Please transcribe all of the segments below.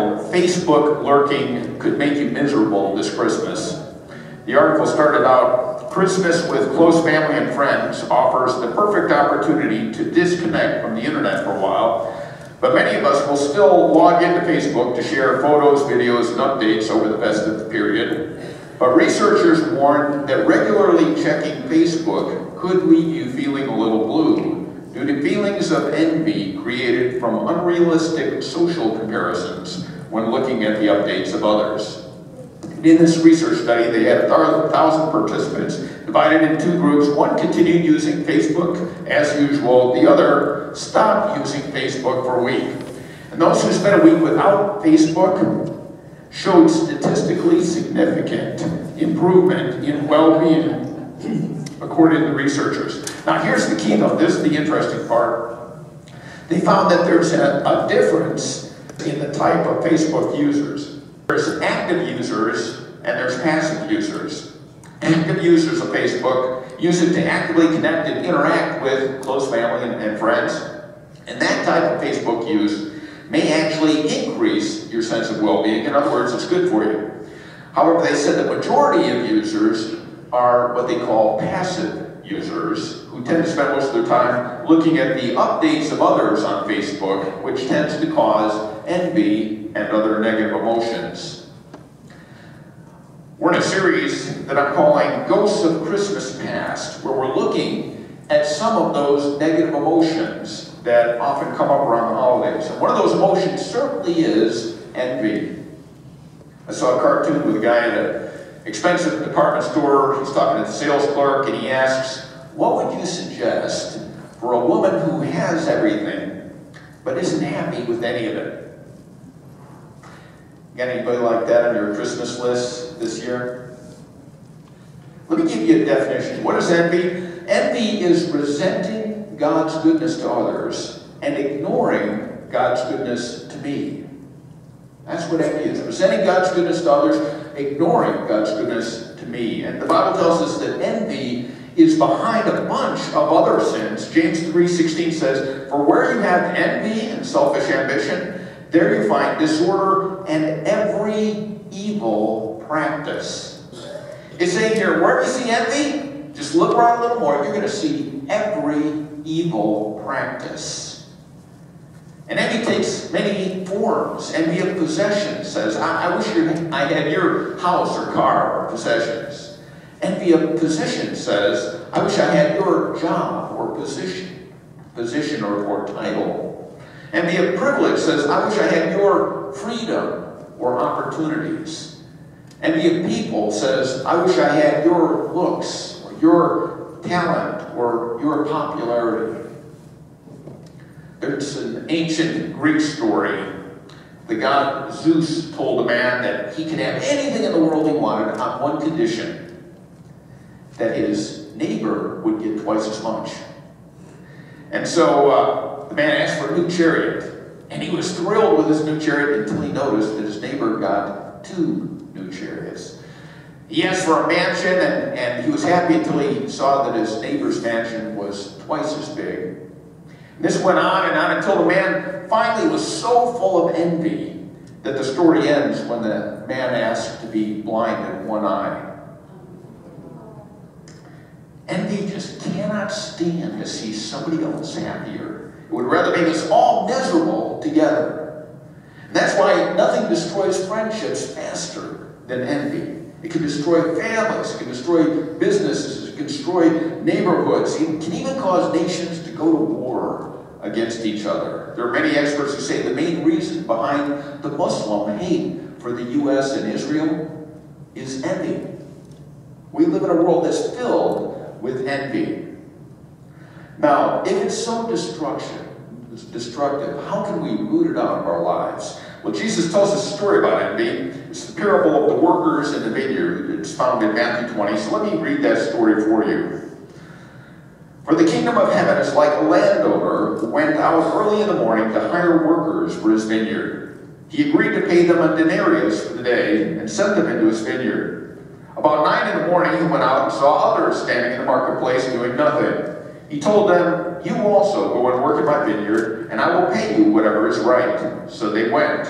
titled, "Facebook Lurking Could Make You Miserable This Christmas." The article started out, "Christmas with close family and friends offers the perfect opportunity to disconnect from the internet for a while, but many of us will still log into Facebook to share photos, videos, and updates over the festive period. But researchers warn that regularly checking Facebook could leave you feeling a little blue due to feelings of envy created from unrealistic social comparisons when looking at the updates of others." In this research study, they had 1,000 participants divided in two groups. One continued using Facebook as usual. The other stopped using Facebook for a week. And those who spent a week without Facebook showed statistically significant improvement in well-being, according to the researchers. Now here's the key though, this is the interesting part. They found that there's a difference in the type of Facebook users. There's active users and there's passive users. Active users of Facebook use it to actively connect and interact with close family and friends. And that type of Facebook use may actually increase your sense of well-being. In other words, it's good for you. However, they said the majority of users are what they call passive users, who tend to spend most of their time looking at the updates of others on Facebook, which tends to cause envy and other negative emotions. We're in a series that I'm calling Ghosts of Christmas Past, where we're looking at some of those negative emotions that often come up around the holidays. And one of those emotions certainly is envy. I saw a cartoon with a guy at an expensive department store. He's talking to the sales clerk and he asks, "What would you suggest for a woman who has everything but isn't happy with any of it?" Got anybody like that on your Christmas list this year? Let me give you a definition. What is envy? Envy is resenting God's goodness to others and ignoring God's goodness to me. That's what envy is. Resenting God's goodness to others, ignoring God's goodness to me. And the Bible tells us that envy is behind a bunch of other sins. James 3:16 says, "For where you have envy and selfish ambition, there you find disorder and every evil practice." It's saying here, wherever you see envy, just look around a little more, you're going to see every evil practice. And envy takes many forms. Envy of possession says, I wish I had your house or car or possessions. Envy of position says, I wish I had your job or position or title. Envy of privilege says, I wish I had your freedom or opportunities. Envy of people says, I wish I had your looks or your talent or your popularity. There's an ancient Greek story. The god Zeus told a man that he could have anything in the world he wanted on one condition, that his neighbor would get twice as much. And so the man asked for a new chariot, and he was thrilled with his new chariot until he noticed that his neighbor got 2 new chariots. He asked for a mansion, and he was happy until he saw that his neighbor's mansion was twice as big. And this went on and on until the man finally was so full of envy that the story ends when the man asked to be blind in one eye. Envy just cannot stand to see somebody else happier. It would rather make us all miserable together. And that's why nothing destroys friendships faster than envy. It can destroy families, it can destroy businesses, it can destroy neighborhoods. It can even cause nations to go to war against each other. There are many experts who say the main reason behind the Muslim hate for the U.S. and Israel is envy. We live in a world that's filled with envy. Now, if it's so destructive, how can we root it out of our lives? Well, Jesus tells us a story about envy. It's the parable of the workers in the vineyard. It's found in Matthew 20. So let me read that story for you. For the kingdom of heaven is like a landowner who went out early in the morning to hire workers for his vineyard. He agreed to pay them a denarius for the day and sent them into his vineyard. About 9 in the morning, he went out and saw others standing in the marketplace doing nothing. He told them, "You also go and work in my vineyard, and I will pay you whatever is right." So they went.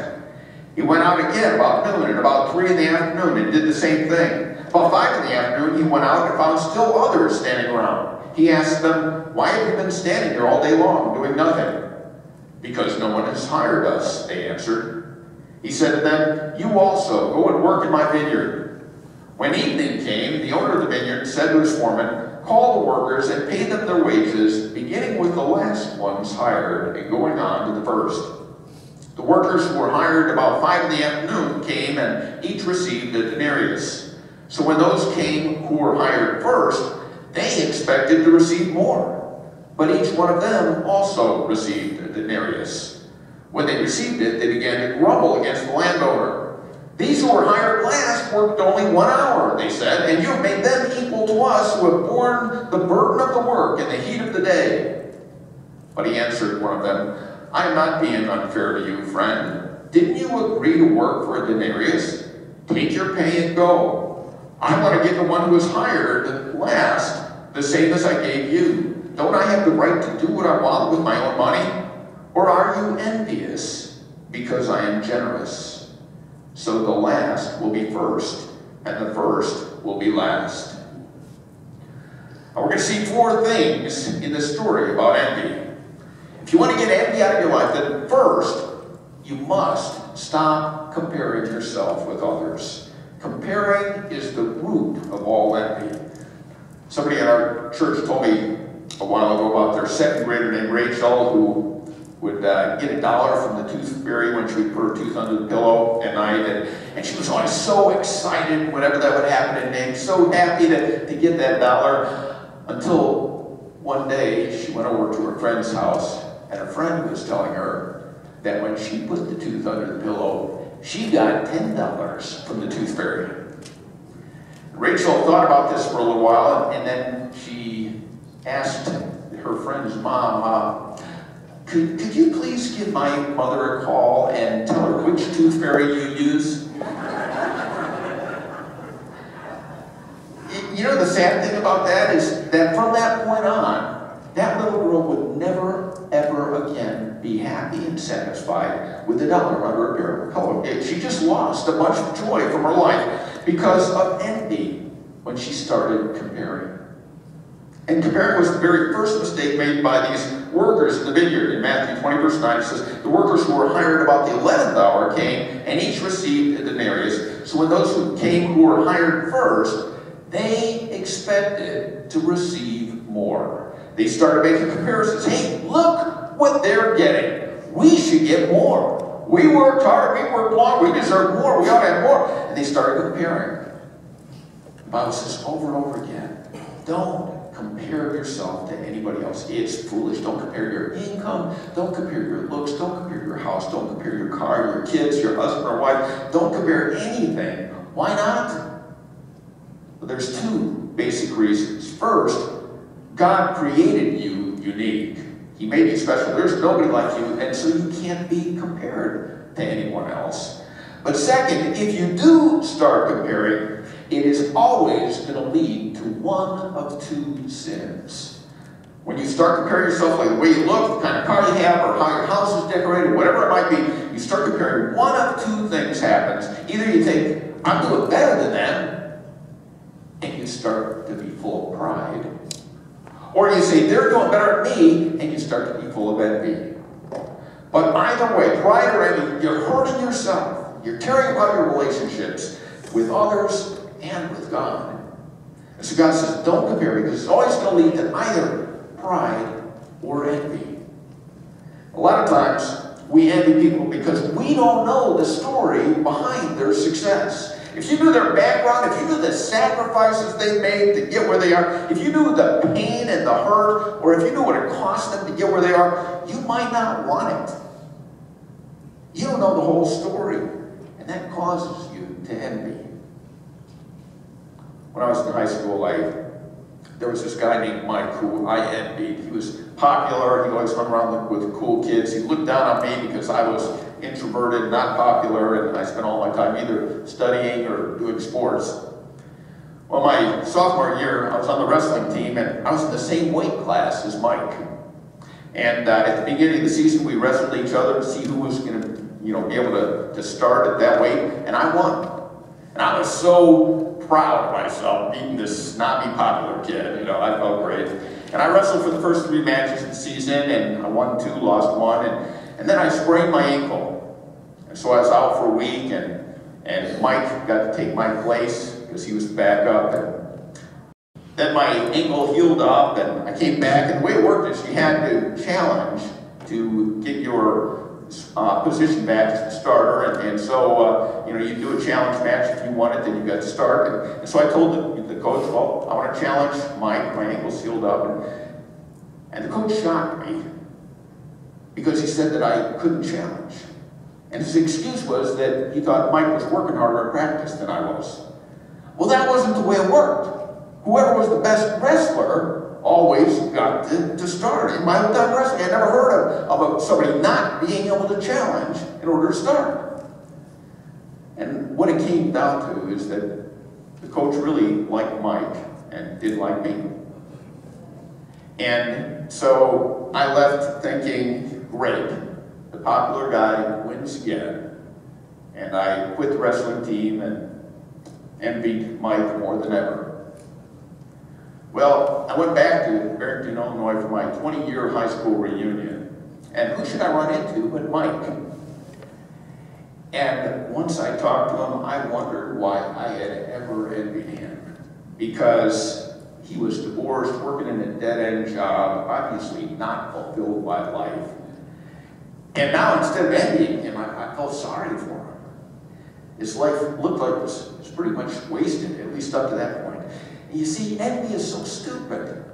He went out again about noon and about 3 in the afternoon and did the same thing. About 5 in the afternoon, he went out and found still others standing around. He asked them, "Why have you been standing here all day long, doing nothing?" "Because no one has hired us," they answered. He said to them, "You also go and work in my vineyard." When evening came, the owner of the vineyard said to his foreman, "Call the workers and pay them their wages, beginning with the last ones hired and going on to the first." The workers who were hired about 5 in the afternoon came and each received a denarius. So when those came who were hired first, they expected to receive more. But each one of them also received a denarius. When they received it, they began to grumble against the landowner. "These who were hired last worked only 1 hour," they said, "and you have made them equal to us who have borne the burden of the work in the heat of the day." But he answered one of them, "I am not being unfair to you, friend. Didn't you agree to work for a denarius? Take your pay and go. I want to give the one who was hired last the same as I gave you. Don't I have the right to do what I want with my own money? Or are you envious because I am generous? So the last will be first, and the first will be last." Now we're going to see 4 things in this story about envy. If you want to get envy out of your life, then first, you must stop comparing yourself with others. Comparing is the root of all envy. Somebody in our church told me a while ago about their 2nd grader named Rachel, who would get $1 from the tooth fairy when she would put her tooth under the pillow at night, and she was always so excited whenever that would happen, and so happy to get that $1, until one day she went over to her friend's house, and her friend was telling her that when she put the tooth under the pillow, she got $10 from the tooth fairy. Rachel thought about this for a little while, and then she asked her friend's mom, could you please give my mother a call and tell her which tooth fairy you use? You know, the sad thing about that is that from that point on, that little girl would never, ever again be happy and satisfied with $1 under her pillow. She just lost a bunch of joy from her life because of envy when she started comparing. And comparing was the very first mistake made by these workers in the vineyard. In Matthew 20, verse 9, it says, "The workers who were hired about the 11th hour came, and each received a denarius. So when those who came who were hired first, they expected to receive more." They started making comparisons. "Hey, look what they're getting. We should get more. We worked hard, we worked long, we deserve more, we ought to have more." And they started comparing. The Bible says over and over again, don't compare yourself to anybody else. It's foolish. Don't compare your income. Don't compare your looks. Don't compare your house. Don't compare your car, your kids, your husband or wife. Don't compare anything. Why not? Well, there's 2 basic reasons. First, God created you unique. He made you special. There's nobody like you, and so you can't be compared to anyone else. But second, if you do start comparing, it is always going to lead to one of 2 sins. When you start comparing yourself, like the way you look, the kind of car you have, or how your house is decorated, whatever it might be, you start comparing, one of 2 things happens. Either you think, I'm doing better than them, and you start to be full of pride. Or you say, they're doing better than me, and you start to be full of envy. But either way, pride or envy, you're hurting yourself. You're tearing apart your relationships with others and with God. And so God says, don't compare, because it's always going to lead to either pride or envy. A lot of times, we envy people because we don't know the story behind their success. If you knew their background, if you knew the sacrifices they made to get where they are, if you knew the pain and the hurt, or if you knew what it cost them to get where they are, you might not want it. You don't know the whole story, and that causes you to envy. When I was in high school, there was this guy named Mike who I envied. He was popular. He always hung around with cool kids. He looked down on me because I was introverted, not popular, and I spent all my time either studying or doing sports. Well, my sophomore year, I was on the wrestling team, and I was in the same weight class as Mike. And at the beginning of the season, we wrestled each other to see who was going to be able to start at that weight, and I won. And I was so proud of myself beating this snobby popular kid. I felt great. And I wrestled for the first 3 matches of the season, and I won 2, lost 1, and then I sprained my ankle. And so I was out for a week, and Mike got to take my place because he was the backup. And then my ankle healed up, and I came back, and the way it worked is you had to challenge to get your position back as the starter, and so you do a challenge match if you want it, then you got to start. And so I told the coach, well, I want to challenge Mike. My ankle's healed up, and the coach shocked me because he said that I couldn't challenge, and his excuse was that he thought Mike was working harder at practice than I was. Well, that wasn't the way it worked. Whoever was the best wrestler always got to start. In my whole time wrestling, I never heard of somebody not being able to challenge in order to start. And what it came down to is that the coach really liked Mike and didn't like me. And so I left thinking, great, the popular guy wins again. And I quit the wrestling team and envied Mike more than ever. Well, I went back to Barrington, Illinois for my 20-year high school reunion. And who should I run into but Mike? And once I talked to him, I wondered why I had ever envied him. Because he was divorced, working in a dead-end job, obviously not fulfilled by life. And now instead of envying him, I felt sorry for him. His life looked like it was pretty much wasted, at least up to that point. You see, envy is so stupid.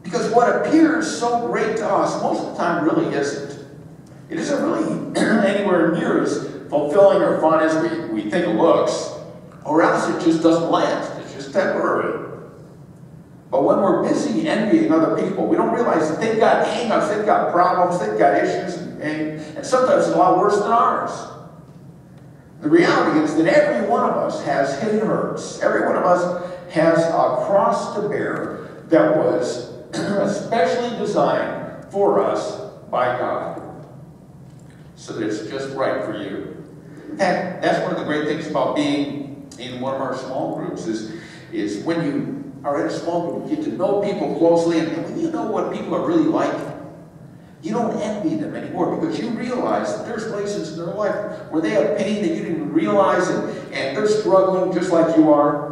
Because what appears so great to us, most of the time really isn't. It isn't really anywhere near as fulfilling or fun as we think it looks. Or else it just doesn't last. It's just temporary. But when we're busy envying other people, we don't realize that they've got hang-ups, they've got problems, they've got issues, and sometimes it's a lot worse than ours. The reality is that every one of us has hidden hurts. Every one of us has a cross to bear that was especially designed for us by God, so that it's just right for you. In fact, that's one of the great things about being in one of our small groups is when you are in a small group, you get to know people closely, and when you know what people are really like, you don't envy them anymore because you realize that there's places in their life where they have pain that you didn't even realize, and they're struggling just like you are.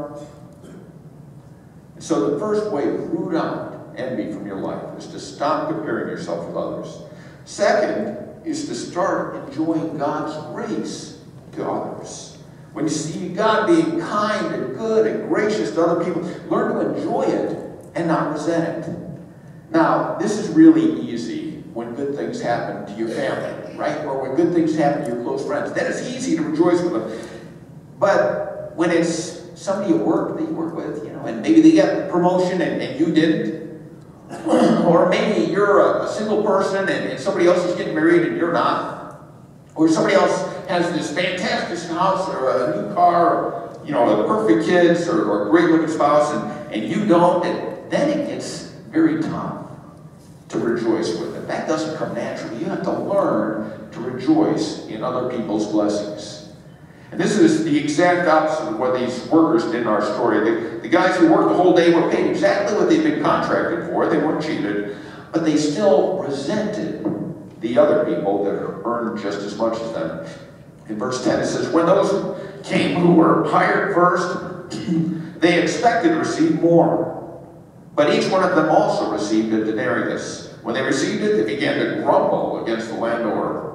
So the first way to root out envy from your life is to stop comparing yourself with others. Second is to start enjoying God's grace to others. When you see God being kind and good and gracious to other people, learn to enjoy it and not resent it. Now, this is really easy when good things happen to your family, right? Or when good things happen to your close friends. Then it's easy to rejoice with them. But when it's somebody at work that you work with, and maybe they get the promotion and you didn't, or maybe you're a single person and somebody else is getting married and you're not, or somebody else has this fantastic house or a new car, or, the perfect kids or a great looking spouse, and you don't, and then it gets very tough to rejoice with it. That doesn't come naturally. You have to learn to rejoice in other people's blessings. And this is the exact opposite of what these workers did in our story. The guys who worked the whole day were paid exactly what they'd been contracted for. They weren't cheated, but they still resented the other people that earned just as much as them. In verse 10 it says, when those came who were hired first, they expected to receive more. But each one of them also received a denarius. When they received it, they began to grumble against the landowner.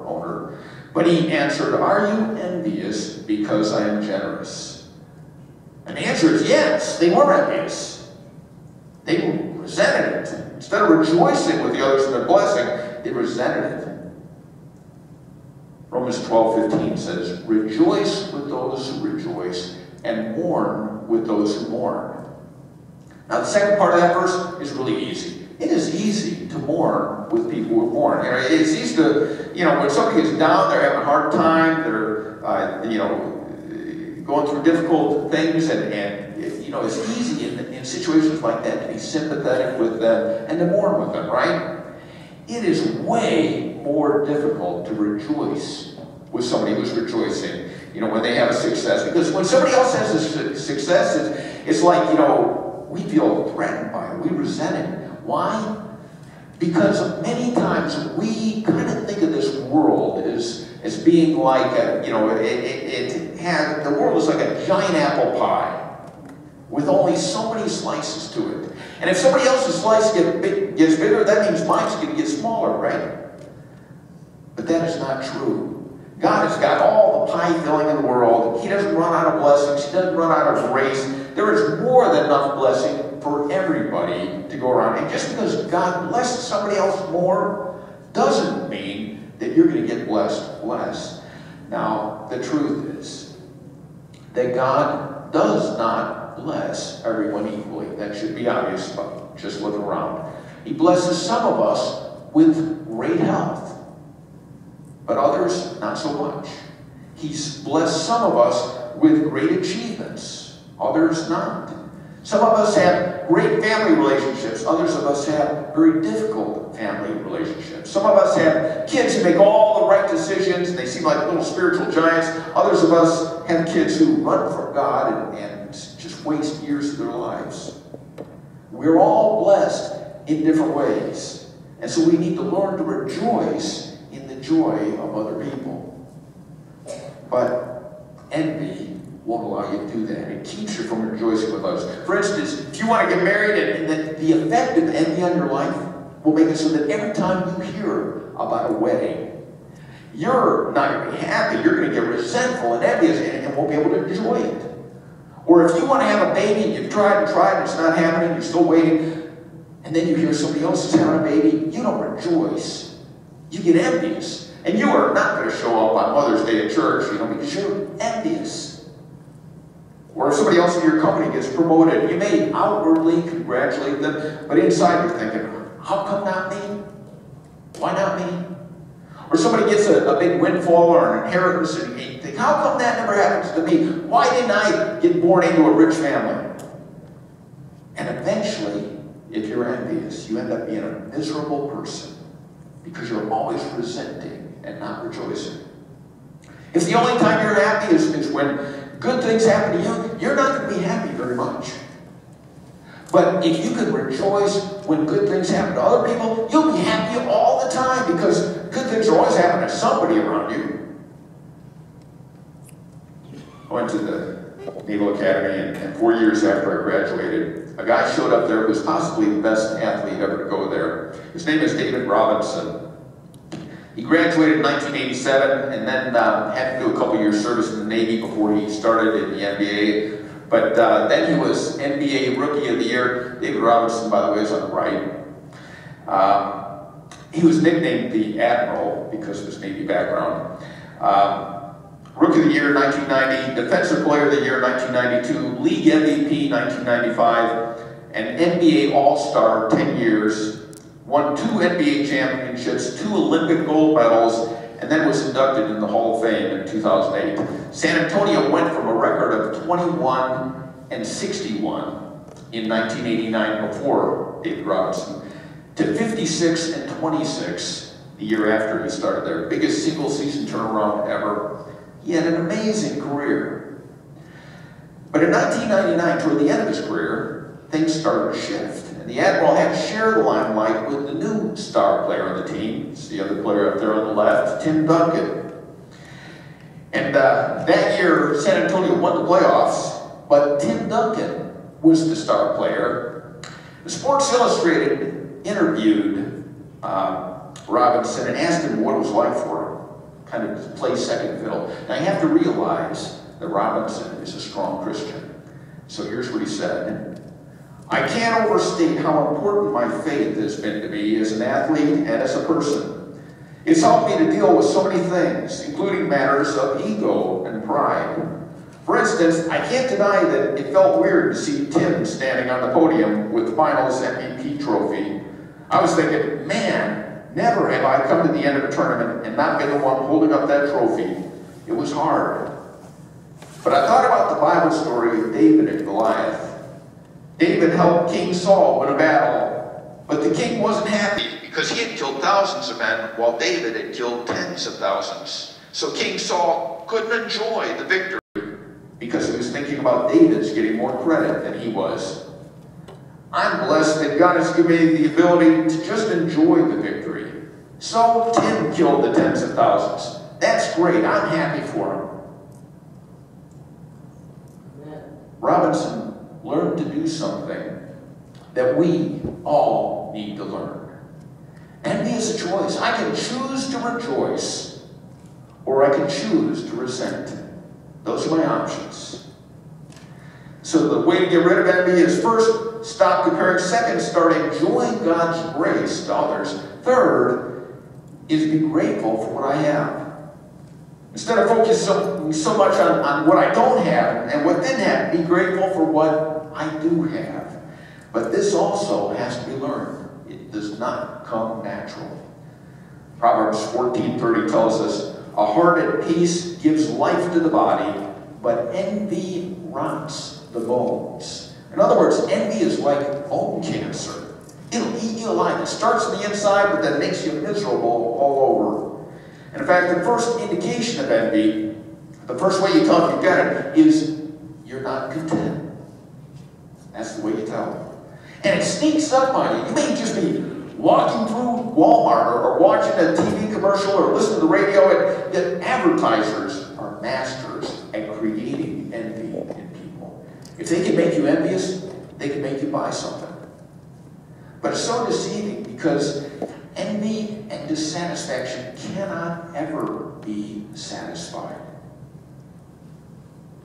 But he answered, are you envious because I am generous? And the answer is yes, they were envious. They resented it. Instead of rejoicing with the others in their blessing, they resented it. Romans 12:15 says, rejoice with those who rejoice and mourn with those who mourn. Now the second part of that verse is really easy. It is easy to mourn with people who mourn. It's easy to, when somebody is down, they're having a hard time, they're, going through difficult things, and it's easy in situations like that to be sympathetic with them and to mourn with them, right? It is way more difficult to rejoice with somebody who's rejoicing, you know, when they have a success. Because when somebody else has a success, it's like, you know, we feel threatened by it. We resent it. Why? Because many times we kind of think of this world as being like a, you know, the world is like a giant apple pie with only so many slices to it. And if somebody else's slice gets bigger, that means mine's going to get smaller, right? But that is not true. God has got all the pie filling in the world. He doesn't run out of blessings. He doesn't run out of grace. There is more than enough blessing for everybody to go around. And just because God blesses somebody else more doesn't mean that you're going to get blessed less. Now, the truth is that God does not bless everyone equally. That should be obvious, but just look around. He blesses some of us with great health, but others not so much. He's blessed some of us with great achievements, others not. Some of us have great family relationships, others of us have very difficult family relationships. Some of us have kids who make all the right decisions and they seem like little spiritual giants. Others of us have kids who run from God and just waste years of their lives. We're all blessed in different ways. And so we need to learn to rejoice in the joy of other people. But envy won't allow you to do that. It keeps you from rejoicing with others. For instance, if you want to get married and the effect of envy on your life will make it so that every time you hear about a wedding, you're not going to be happy. You're going to get resentful and envious and won't be able to enjoy it. Or if you want to have a baby, you've tried and tried and it's not happening, you're still waiting, and then you hear somebody else is having a baby, you don't rejoice. You get envious. And you are not going to show up on Mother's Day at church, you know, because you're envious. Or if somebody else in your company gets promoted, you may outwardly congratulate them, but inside you're thinking, how come not me? Why not me? Or somebody gets a big windfall or an inheritance and you think, how come that never happens to me? Why didn't I get born into a rich family? And eventually, if you're envious, you end up being a miserable person because you're always resenting and not rejoicing. If the only time you're happy is when good things happen to you, you're not going to be happy very much. But if you can rejoice when good things happen to other people, you'll be happy all the time because good things are always happening to somebody around you. I went to the Naval Academy, and 4 years after I graduated, a guy showed up there who was possibly the best athlete ever to go there. His name is David Robinson. He graduated in 1987 and then had to do a couple years service in the Navy before he started in the NBA. But then he was NBA Rookie of the Year. David Robinson, by the way, is on the right. He was nicknamed the Admiral because of his Navy background. Rookie of the Year 1990, Defensive Player of the Year 1992, League MVP 1995, and NBA All-Star 10 years. Won 2 NBA championships, 2 Olympic gold medals, and then was inducted in the Hall of Fame in 2008. San Antonio went from a record of 21 and 61 in 1989 before David Robinson to 56 and 26 the year after he started there. Biggest single season turnaround ever. He had an amazing career. But in 1999, toward the end of his career, things started to shift. And the Admiral had to share the limelight with the new star player on the team. It's the other player up there on the left, Tim Duncan. And that year, San Antonio won the playoffs, but Tim Duncan was the star player. The Sports Illustrated interviewed Robinson and asked him what it was like for him, kind of to play second fiddle. Now you have to realize that Robinson is a strong Christian. So here's what he said. I can't overstate how important my faith has been to me as an athlete and as a person. It's helped me to deal with so many things, including matters of ego and pride. For instance, I can't deny that it felt weird to see Tim standing on the podium with the finals MVP trophy. I was thinking, man, never have I come to the end of a tournament and not been the one holding up that trophy. It was hard. But I thought about the Bible story of David and Goliath. David helped King Saul win a battle, but the king wasn't happy because he had killed thousands of men while David had killed tens of thousands. So King Saul couldn't enjoy the victory because he was thinking about David's getting more credit than he was. I'm blessed that God has given me the ability to just enjoy the victory. So Tim killed the tens of thousands. That's great. I'm happy for him. Robinson learned to do something that we all need to learn. Envy is a choice. I can choose to rejoice, or I can choose to resent. Those are my options. So the way to get rid of envy is first, stop comparing. Second, start enjoying God's grace to others. Third, is be grateful for what I have. Instead of focusing so much on what I don't have and what didn't have, be grateful for what I do have. But this also has to be learned. It does not come natural. Proverbs 14:30 tells us, a heart at peace gives life to the body, but envy rots the bones. In other words, envy is like bone cancer. It'll eat you alive. It starts on the inside, but then makes you miserable all over. And in fact, the first indication of envy, the first way you tell if you've got it, is you're not content. That's the way you tell. And it sneaks up on you. You may just be walking through Walmart or watching a TV commercial or listening to the radio, and yet advertisers are masters at creating envy in people. If they can make you envious, they can make you buy something. But it's so deceiving because envy and dissatisfaction cannot ever be satisfied.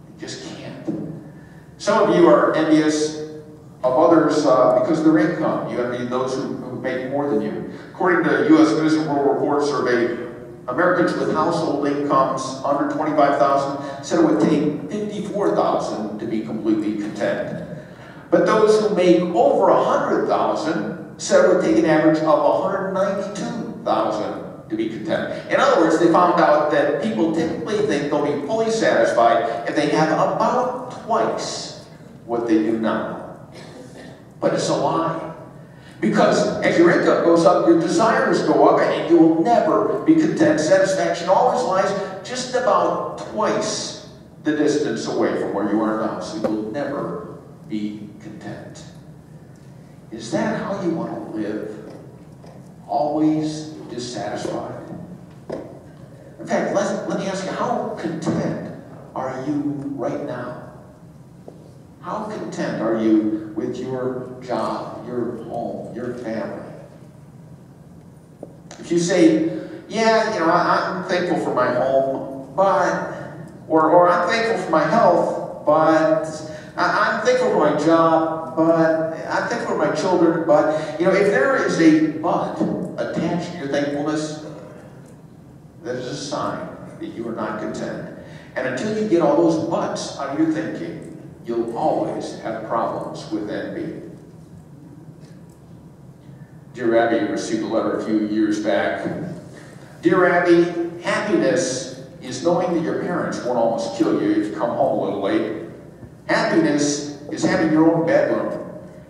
You just can't. Some of you are envious of others because of their income. You envy those who make more than you. According to U.S. News and World Report survey, Americans with household incomes under $25,000 said it would take $54,000 to be completely content. But those who make over $100,000 said it would take an average of $192,000 to be content. In other words, they found out that people typically think they'll be fully satisfied if they have about twice what they do now. But it's a lie. Because as your income goes up, your desires go up, and you will never be content. Satisfaction always lies just about twice the distance away from where you are now. So you will never be content. Is that how you want to live? Always dissatisfied? In fact, let me ask you, how content are you right now? How content are you with your job, your home, your family? If you say, yeah, I'm thankful for my home, but, or I'm thankful for my health, but, I'm thankful for my job, but, I'm thankful for my children, but, if there is a but attached to your thankfulness, that is a sign that you are not content. And until you get all those buts out of your thinking, you'll always have problems with envy. Dear Abby received a letter a few years back. Dear Abby, happiness is knowing that your parents won't almost kill you if you come home a little late. Happiness is having your own bedroom.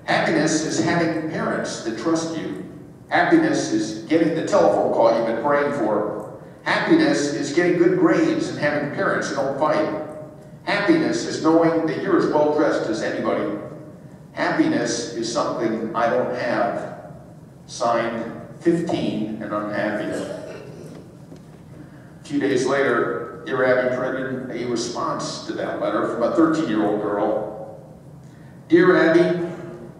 Happiness is having parents that trust you. Happiness is getting the telephone call you've been praying for. Happiness is getting good grades and having parents who don't fight. Happiness is knowing that you're as well dressed as anybody. Happiness is something I don't have. Signed, 15 and unhappy. A few days later, dear Abby printed a response to that letter from a 13-year-old girl. Dear Abby,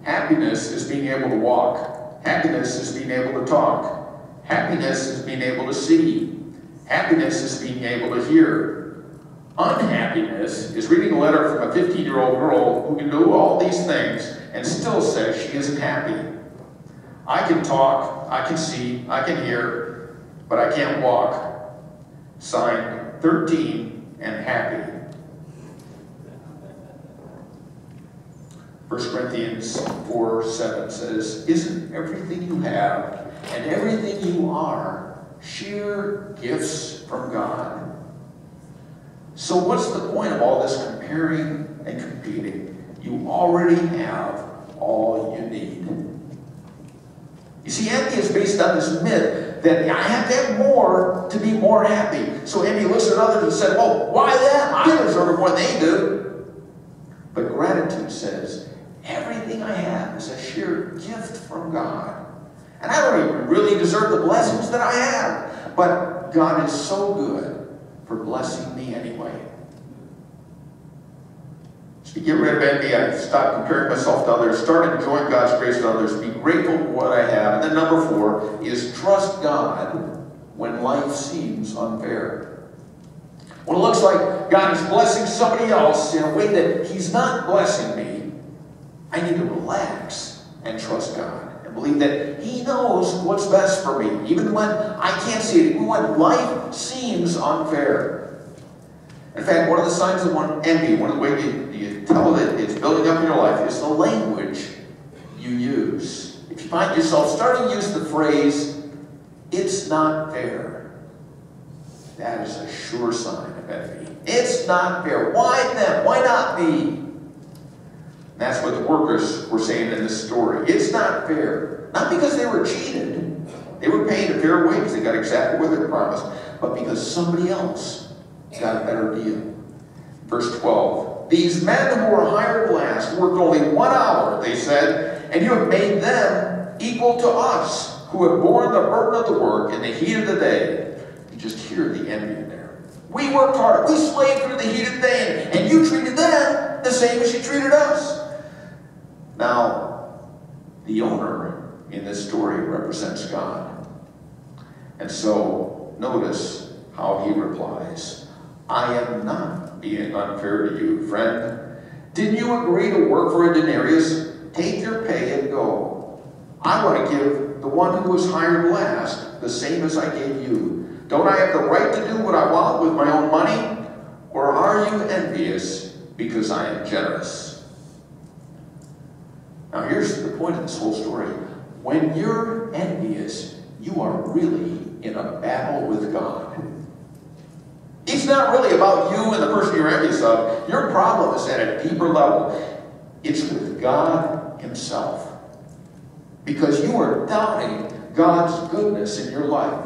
happiness is being able to walk. Happiness is being able to talk. Happiness is being able to see. Happiness is being able to hear. Unhappiness is reading a letter from a 15-year-old girl who can do all these things and still says she isn't happy. I can talk, I can see, I can hear, but I can't walk. Signed, 13 and happy. 1 Corinthians 4:7 says, isn't everything you have and everything you are sheer gifts from God? So what's the point of all this comparing and competing? You already have all you need. You see, envy is based on this myth that I have to have more to be more happy. So envy looks at others and says, well, why them? I deserve more than they do. But gratitude says, everything I have is a sheer gift from God. And I don't even really deserve the blessings that I have. But God is so good for blessing me anyway. So to get rid of envy, I stop comparing myself to others, start enjoying God's grace to others, be grateful for what I have. And then number 4 is trust God when life seems unfair. When it looks like God is blessing somebody else in a way that He's not blessing me, I need to relax and trust God and believe that He knows what's best for me, even when I can't see it, even when life seems unfair. In fact, one of the signs of envy, one of the ways you tell that it's building up in your life, is the language you use. If you find yourself starting to use the phrase, it's not fair, that is a sure sign of envy. It's not fair. Why them? Why not me? And that's what the workers were saying in this story. It's not fair. Not because they were cheated. They were paid a fair wage. They got exactly what they were promised. But because somebody else got a better deal. Verse 12. These men who were hired last worked only 1 hour, they said, and you have made them equal to us, who have borne the burden of the work in the heat of the day. You just hear the envy in there. We worked hard. We slaved through the heat of the day, and you treated them the same as you treated us. Now, the owner in this story represents God. And so, notice how he replies. I am not being unfair to you, friend. Didn't you agree to work for a denarius? Take your pay and go. I want to give the one who was hired last the same as I gave you. Don't I have the right to do what I want with my own money? Or are you envious because I am generous? Now here's the point of this whole story. When you're envious, you are really in a battle with God. It's not really about you and the person you're envious of. Your problem is at a deeper level. It's with God Himself. Because you are doubting God's goodness in your life.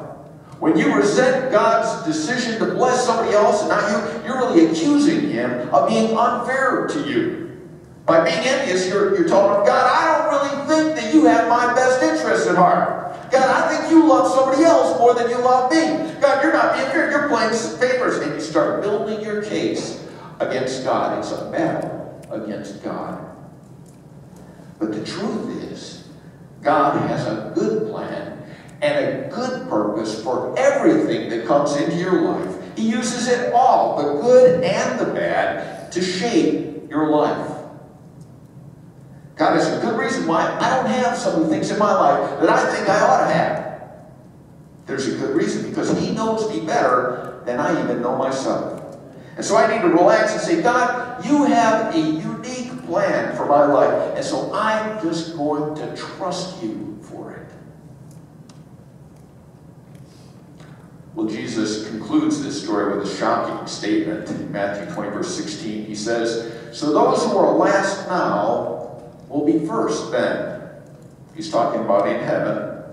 When you resent God's decision to bless somebody else and not you, you're really accusing Him of being unfair to you. By being envious, you're telling Him, God, I don't really think that you have my best interest at heart. God, I think you love somebody else more than you love me. God, you're not being fair. You're playing favors. And you start building your case against God. It's a battle against God. But the truth is, God has a good plan and a good purpose for everything that comes into your life. He uses it all, the good and the bad, to shape your life. God has a good reason why I don't have some of the things in my life that I think I ought to have. There's a good reason, because He knows me better than I even know myself. And so I need to relax and say, God, you have a unique plan for my life. And so I'm just going to trust you for it. Well, Jesus concludes this story with a shocking statement. In Matthew 20, verse 16, He says, so those who are last now will be first then. He's talking about in heaven.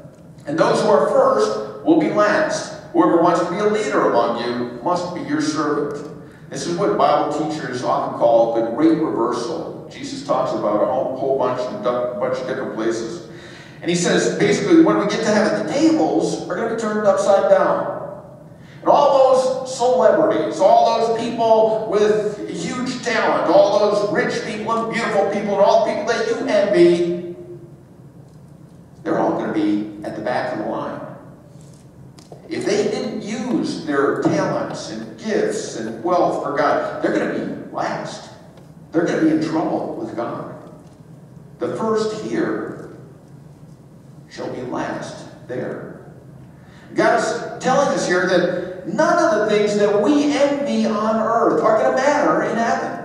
And those who are first will be last. Whoever wants to be a leader among you must be your servant. This is what Bible teachers often call the great reversal. Jesus talks about a whole bunch of different places. And He says, basically, when we get to heaven, the tables are going to be turned upside down. And all those celebrities, all those people with huge talent, all those rich people and beautiful people, and all the people that you envy, they're all going to be at the back of the line. If they didn't use their talents and gifts and wealth for God, they're going to be last. They're going to be in trouble with God. The first here shall be last there. God is telling us here that none of the things that we envy on earth are going to matter in heaven.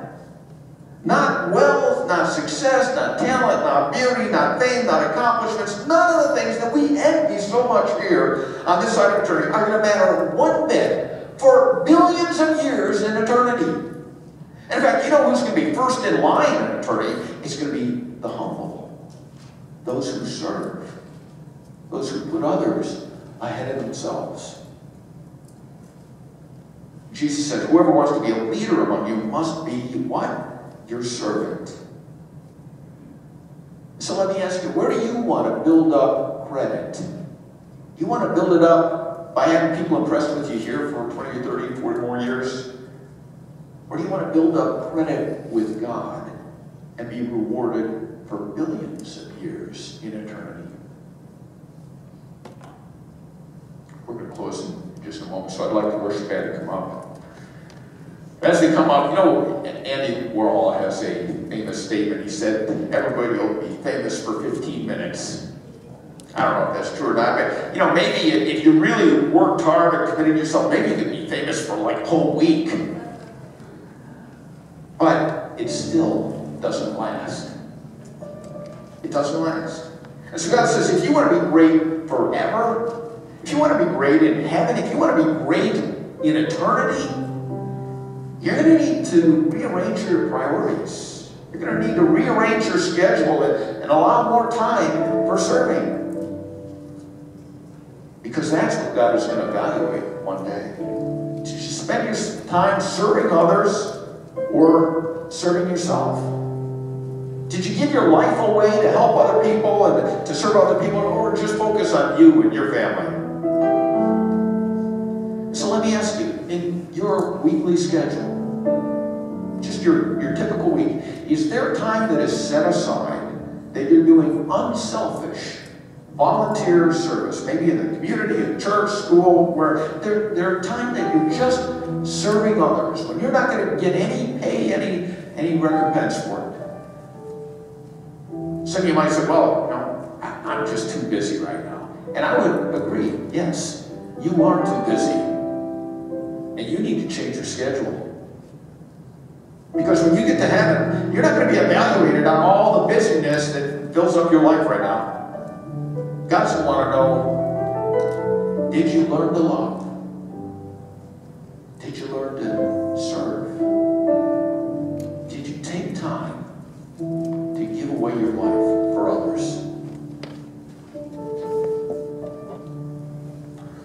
Not wealth, not success, not talent, not beauty, not fame, not accomplishments. None of the things that we envy so much here on this side of eternity are going to matter one bit for billions of years in eternity. And in fact, you know who's going to be first in line in eternity? It's going to be the humble. Those who serve. Those who put others ahead of themselves. Jesus said, whoever wants to be a leader among you must be what? Your servant. So let me ask you, where do you want to build up credit? You want to build it up by having people impressed with you here for 20 or 30, 40 more years? Or do you want to build up credit with God and be rewarded for billions of years in eternity? We're going to close in just a moment, so I'd like the worship band to come up. As they come up, you know, Andy Warhol has a famous statement. He said, everybody will be famous for 15 minutes. I don't know if that's true or not, but, you know, maybe if you really worked hard or committed yourself, maybe you could be famous for like a whole week. But it still doesn't last. It doesn't last. And so God says, if you want to be great forever, if you want to be great in heaven, if you want to be great in eternity, you're going to need to rearrange your priorities. You're going to need to rearrange your schedule and allow more time for serving. Because that's what God is going to evaluate one day. Did you spend your time serving others or serving yourself? Did you give your life away to help other people and to serve other people, or just focus on you and your family? So let me ask you, in your weekly schedule, just your typical week, is there time that is set aside that you're doing unselfish volunteer service, maybe in the community, in church, school, where there are times that you're just serving others, when you're not going to get any pay, any recompense for it? Some of you might say, well, no, I'm just too busy right now. And I would agree, yes, you are too busy. And you need to change your schedule. Because when you get to heaven, you're not going to be evaluated on all the busyness that fills up your life right now. God's going to want to know, did you learn to love? Did you learn to serve? Did you take time to give away your life for others?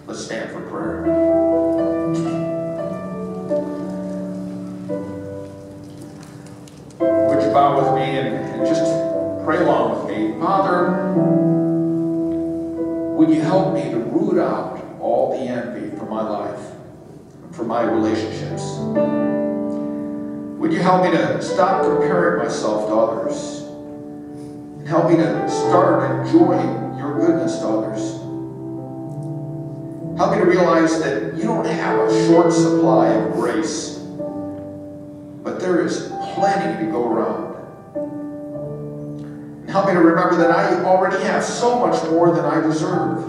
Let's stand for prayer. Would you bow with me and just pray along with me? Father, would you help me to root out all the envy from my life, from my relationships? Would you help me to stop comparing myself to others? And help me to start enjoying your goodness to others? Help me to realize that you don't have a short supply of grace, but there is plenty to go around. Help me to remember that I already have so much more than I deserve.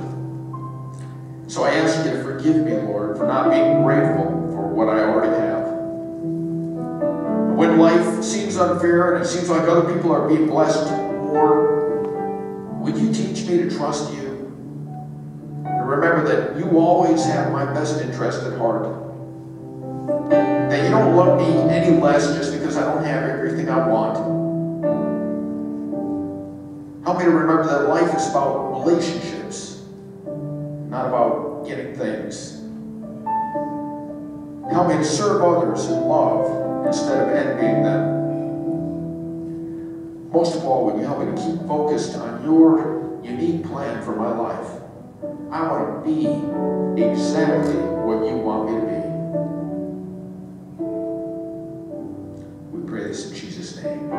So I ask you to forgive me, Lord, for not being grateful for what I already have. When life seems unfair and it seems like other people are being blessed more, would you teach me to trust you? And remember that you always have my best interest at heart. That you don't love me any less just because I don't have everything I want. Help me to remember that life is about relationships, not about getting things. Help me to serve others in love instead of envying them. Most of all, would you help me to keep focused on your unique plan for my life? I want to be exactly what you want me to be. We pray this in Jesus' name.